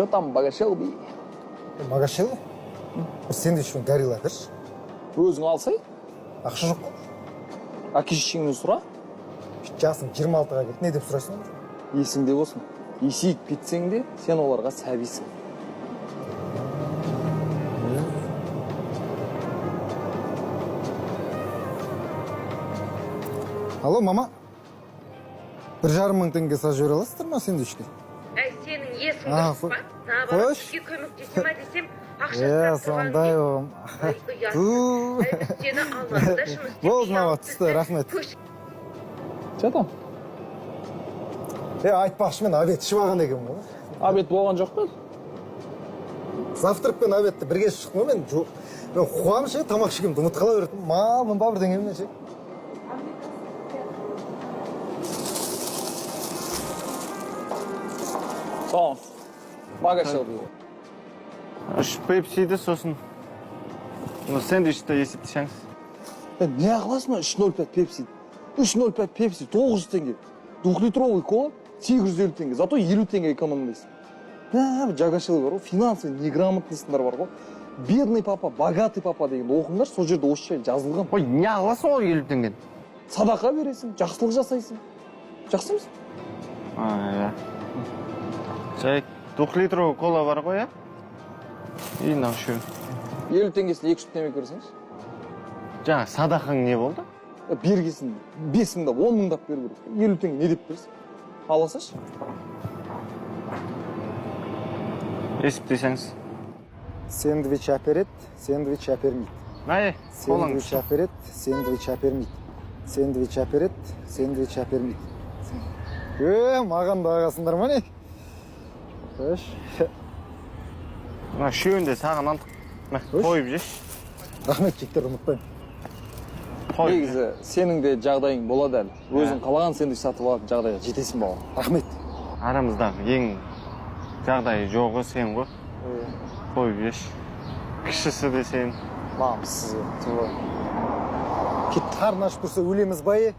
Что там, Богошелби? Магашел? Бір сэндвичпен горилла берші. Өзің алсай? Ақша жоқ қой. Әке-шешеңнен сұра. Жасым 26-ға келді. Не деп сұрайсың? Есіңде болсын. Есейіп кетсең де, сен оларға сәбисің. Алло, мама. 1,5 мың теңге салып жібере аласыздар ма сэндвичке? Сенің есің дұрыс па? Қойш. Сізге көмектесе ма десем, ақша Сондай оғым. Сені алматыда жұмыс істеп Болды, мама, түсті, рахмет. Что там? Айтпақшы, мен обед ішіп алған екенмін ғой. Обед болған жоқ па? Завтрак пен обедті бірге шықтым ғой мен. Мен қуамын тамақ ішкенімді ұмытып қала бердім. Малмын ба бірдеңемен ше. Соң. Богошелби. Үш пепсиді сосын. Сэндвичті есептесеңіз. Не қыласың ба 3.05 пепси? 3.05 пепси 900 теңге. 2-литровый кола 850 теңге. Зато 50 теңге экономдайсың. Жагашылы бар ғой, финансовый неграмотностьтар бар ғой. Бедный папа, богатый папа деген оқыңдар, сол жерде осы жай жазылған. Ой, не қыласың ол 50 теңген? Садақа бересің, жақсылық жасайсың. Жақсы мысың? Иә. Жай 2-литровый кола бар ғой, иә? И мынау үшеу. 50 теңгесіне 2 темекі берсеңіз. Жаңа садақаң не болды? Бергесін 5 мыңдап, 10 мыңдап беру керек. 50 теңге не деп берсің? Аласашы. Есептесеңіз. Сэндвич әпереді, сэндвич әпермейді. Әй, қолың. Сэндвич әпереді, сэндвич әпермейді. Сэндвич әпереді, сэндвич әпермейді. Маған да ағасыңдар ма не? Қош. Үшеуінде саған алдық. Қойып жеш. Рахмет, жектер ұмытпаймын. Негізі, сенің де жағдайың болады әлі. Өзің қалаған сэндвич сатып алатын жағдайға жетесің бауыр. Рахмет. Арамыздағы ең жағдайы жоғы сен ғой. Қойып жеш. Кішісі де сен. Намыссыз. Кет қарны ашып тұрса өлеміз байы.